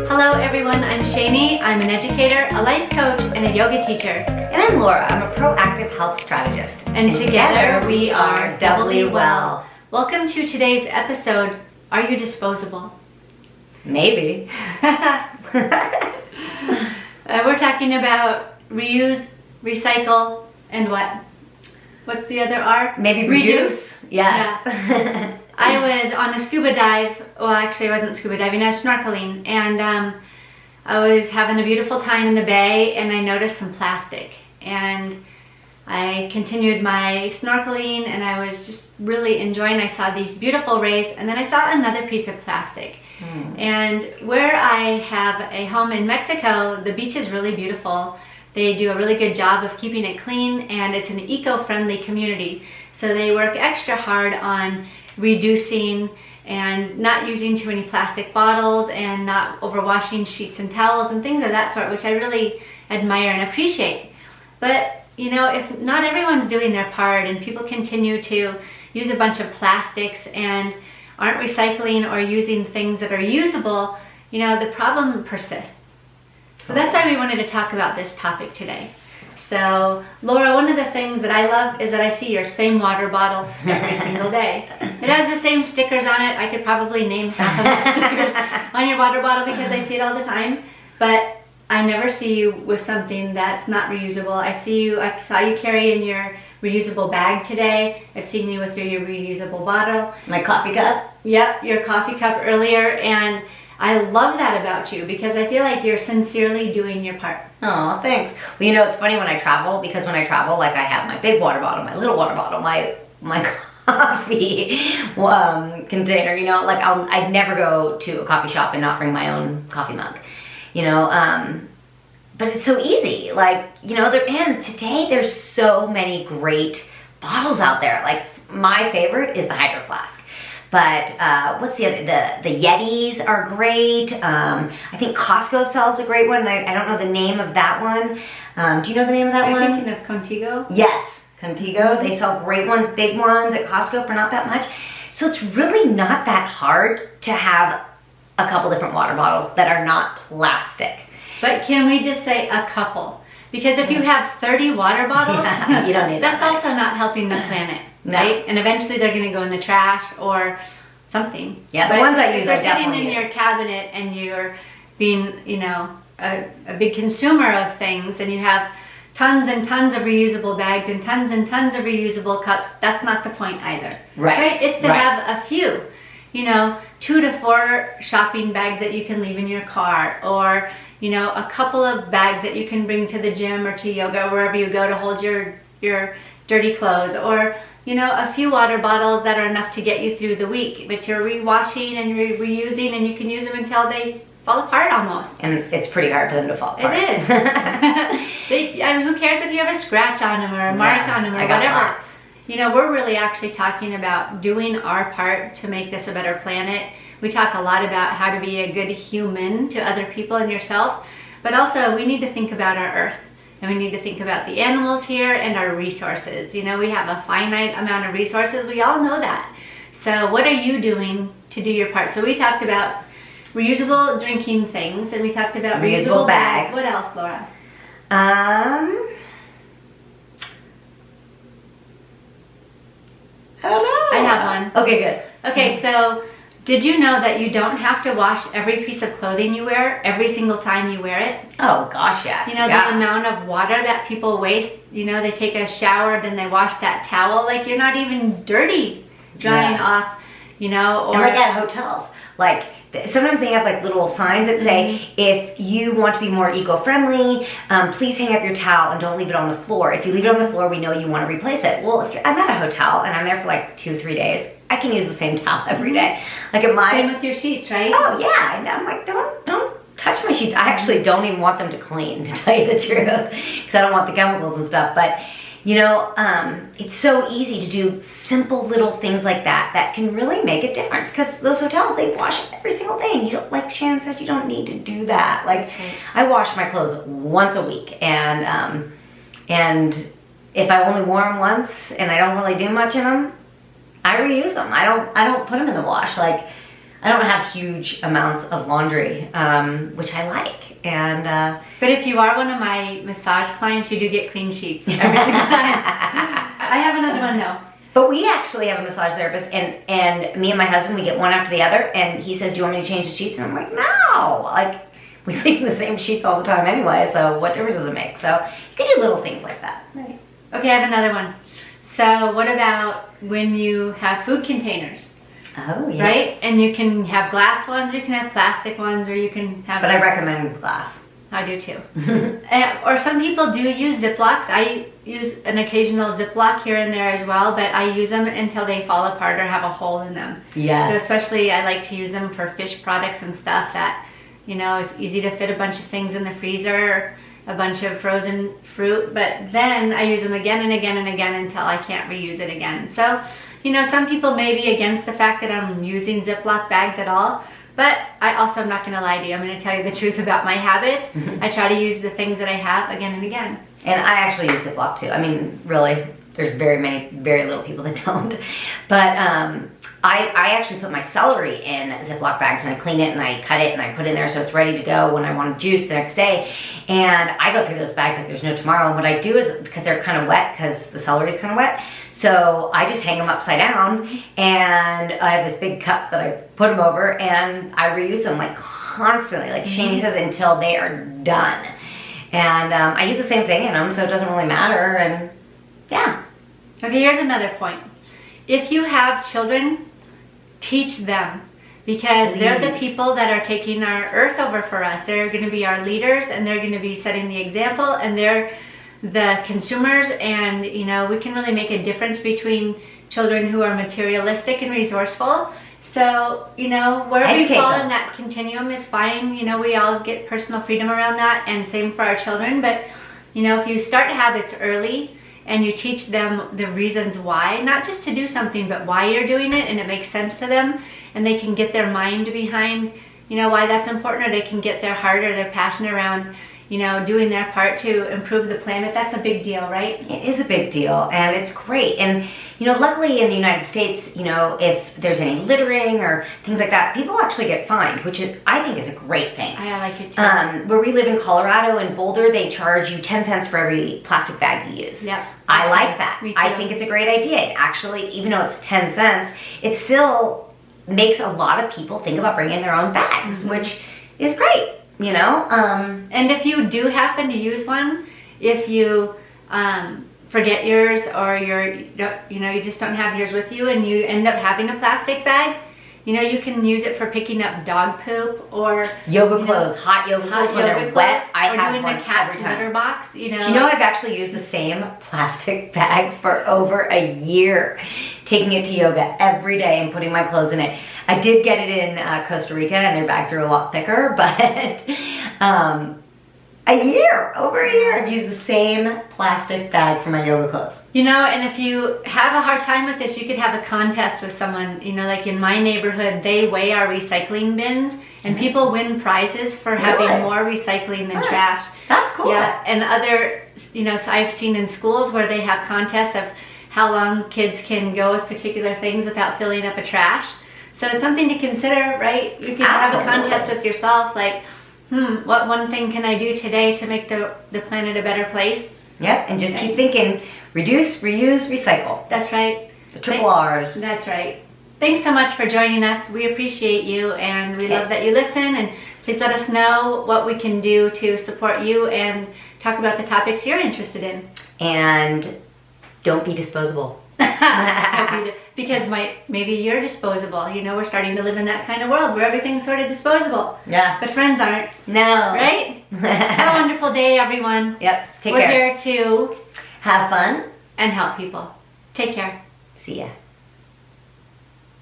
Hello everyone, I'm Shani. I'm an educator, a life coach, and a yoga teacher. And I'm Laura. I'm a proactive health strategist. And together we are doubly well. Welcome to today's episode, Are You Disposable? Maybe. We're talking about reuse, recycle, and what? What's the other R? Maybe reduce. Yes. Yeah. I was on a scuba dive. Well, actually, I wasn't scuba diving. I was snorkeling, and I was having a beautiful time in the bay, and I noticed some plastic. And I continued my snorkeling, and I was just really enjoying. I saw these beautiful rays, and then I saw another piece of plastic. And where I have a home in Mexico, the beach is really beautiful. They do a really good job of keeping it clean, and it's an eco-friendly community. So they work extra hard on reducing and not using too many plastic bottles and not overwashing sheets and towels and things of that sort, which I really admire and appreciate. But you know, if not everyone's doing their part and people continue to use a bunch of plastics and aren't recycling or using things that are usable, you know, the problem persists. So that's why we wanted to talk about this topic today. So, Laura, one of the things that I love is that I see your same water bottle every single day. It has the same stickers on it. I could probably name half of the stickers on your water bottle because I see it all the time. But I never see you with something that's not reusable. I saw you carrying your reusable bag today. I've seen you with your reusable bottle. My coffee cup? Yep, your coffee cup earlier. And I love that about you because I feel like you're sincerely doing your part. Oh, thanks. Well, you know, it's funny when I travel, because when I travel, like I have my big water bottle, my little water bottle, my coffee container, you know, like I'd never go to a coffee shop and not bring my own coffee mug, you know, but it's so easy. Like, you know, and today there's so many great bottles out there. Like my favorite is the Hydro Flask. But what's the other? The Yetis are great. I think Costco sells a great one. I don't know the name of that one. Do you know the name of that one? Are you thinking of Contigo? Yes, Contigo. They sell great ones, big ones at Costco for not that much. So it's really not that hard to have a couple different water bottles that are not plastic. But can we just say a couple? Because if you have 30 water bottles, yeah, you don't need that. That's also not helping the planet. No. Right? And eventually they're going to go in the trash or something. Yeah, but the ones I use are sitting definitely in your cabinet and you're being, you know, a big consumer of things, and you have tons and tons of reusable bags and tons of reusable cups. That's not the point either. Right. It's to have a few, you know, 2 to 4 shopping bags that you can leave in your car, or you know, a couple of bags that you can bring to the gym or to yoga or wherever you go to hold your dirty clothes, or you know, a few water bottles that are enough to get you through the week, but you're rewashing and you're reusing, and you can use them until they fall apart almost. And it's pretty hard for them to fall apart. It is. I mean, who cares if you have a scratch on them or a mark on them or whatever? Lots. You know, we're really actually talking about doing our part to make this a better planet. We talk a lot about how to be a good human to other people and yourself, but also we need to think about our earth. And we need to think about the animals here and our resources. You know, we have a finite amount of resources. We all know that. So what are you doing to do your part? So we talked about reusable drinking things, and we talked about reusable bags. What else, Laura? I don't know. I have one. Okay, good. Okay, so did you know that you don't have to wash every piece of clothing you wear every single time you wear it? Oh gosh, yes. You know, the amount of water that people waste, you know, they take a shower, then they wash that towel, like you're not even dirty drying off, you know. Or and like at hotels, like sometimes they have like little signs that say, if you want to be more eco-friendly, please hang up your towel and don't leave it on the floor. If you leave it on the floor, we know you want to replace it. Well, if I'm at a hotel and I'm there for like 2-3 days, I can use the same towel every day. Like at my same with your sheets, right? Oh yeah, and I'm like, don't touch my sheets. I actually don't even want them to clean, to tell you the truth, because I don't want the chemicals and stuff. But you know, it's so easy to do simple little things like that can really make a difference, because those hotels, they wash every single day, and you don't, like Shannon says, you don't need to do that. Like, right. I wash my clothes once a week, and if I only wore them once and I don't really do much in them, I reuse them. I don't put them in the wash. Like, I don't have huge amounts of laundry, which I like. And But if you are one of my massage clients, you do get clean sheets every single time. I have another one though. but we actually have a massage therapist, and me and my husband, we get one after the other, and he says, "Do you want me to change the sheets?" And I'm like, "No, like we sleep in the same sheets all the time anyway, so what difference does it make?" So you can do little things like that. Right. Okay, I have another one. So what about when you have food containers, Oh, yes. right? And you can have glass ones, you can have plastic ones, or you can have... But I recommend glass. I do too. Or some people do use Ziplocs. I use an occasional Ziploc here and there as well, but I use them until they fall apart or have a hole in them. Yes. So especially I like to use them for fish products and stuff that, you know, it's easy to fit a bunch of things in the freezer, a bunch of frozen fruit, but then I use them again and again and again until I can't reuse it again. So, you know, some people may be against the fact that I'm using Ziploc bags at all, but I also am not going to lie to you. I'm going to tell you the truth about my habits. I try to use the things that I have again and again. And I actually use Ziploc too. I mean, really, there's very little people that don't. But I actually put my celery in Ziploc bags, and I clean it and I cut it and I put it in there so it's ready to go when I want to juice the next day. And I go through those bags like there's no tomorrow. And what I do is, because they're kind of wet, because the celery is kind of wet, so I just hang them upside down, and I have this big cup that I put them over, and I reuse them like constantly, like Shani says, until they are done. And I use the same thing in them, so it doesn't really matter. And yeah. Okay, here's another point. If you have children, teach them, because they're the people that are taking our earth over for us. They're going to be our leaders, and they're going to be setting the example, and they're the consumers. And you know, we can really make a difference between children who are materialistic and resourceful. So, you know, wherever you fall in that continuum is fine. You know, we all get personal freedom around that, and same for our children. But you know, if you start habits early and you teach them the reasons why, not just to do something, but why you're doing it, and it makes sense to them, and they can get their mind behind, you know, why that's important, or they can get their heart or their passion around, you know, doing their part to improve the planet. That's a big deal, right? It is a big deal, and it's great. And you know, luckily in the United States, you know, if there's any littering or things like that, people actually get fined, which is, I think, is a great thing. I like it too. Where we live in Colorado, in Boulder, they charge you 10 cents for every plastic bag you use. Yep. I like that. Me too. I think it's a great idea. It actually, even though it's 10 cents, it still makes a lot of people think about bringing their own bags, which is great, you know? And if you do happen to use one, if you forget yours, or you just don't have yours with you, and you end up having a plastic bag, you know, you can use it for picking up dog poop, or yoga clothes, hot yoga clothes when they're wet. I have doing one the cat's every time. litter box. You know, Do you know I've actually used the same plastic bag for over a year, taking it to yoga every day and putting my clothes in it. I did get it in Costa Rica, and their bags are a lot thicker, but over a year, I've used the same plastic bag for my yoga clothes. You know, and if you have a hard time with this, you could have a contest with someone. You know, like in my neighborhood, they weigh our recycling bins, and people win prizes for having more recycling than trash. That's cool. Yeah, and other, you know, so I've seen in schools where they have contests of how long kids can go with particular things without filling up a trash. So it's something to consider, right? You can have a contest with yourself, like, what one thing can I do today to make the planet a better place? Yep, and just keep thinking, reduce, reuse, recycle. That's right. The triple R's. That's right. Thanks so much for joining us. We appreciate you, and we love that you listen, and please let us know what we can do to support you and talk about the topics you're interested in. And don't be disposable. Because maybe you're disposable. You know, we're starting to live in that kind of world where everything's sort of disposable. Yeah. But friends aren't. No. Right? Have a wonderful day, everyone. Yep. Take care. We're here to have fun and help people. Take care. See ya.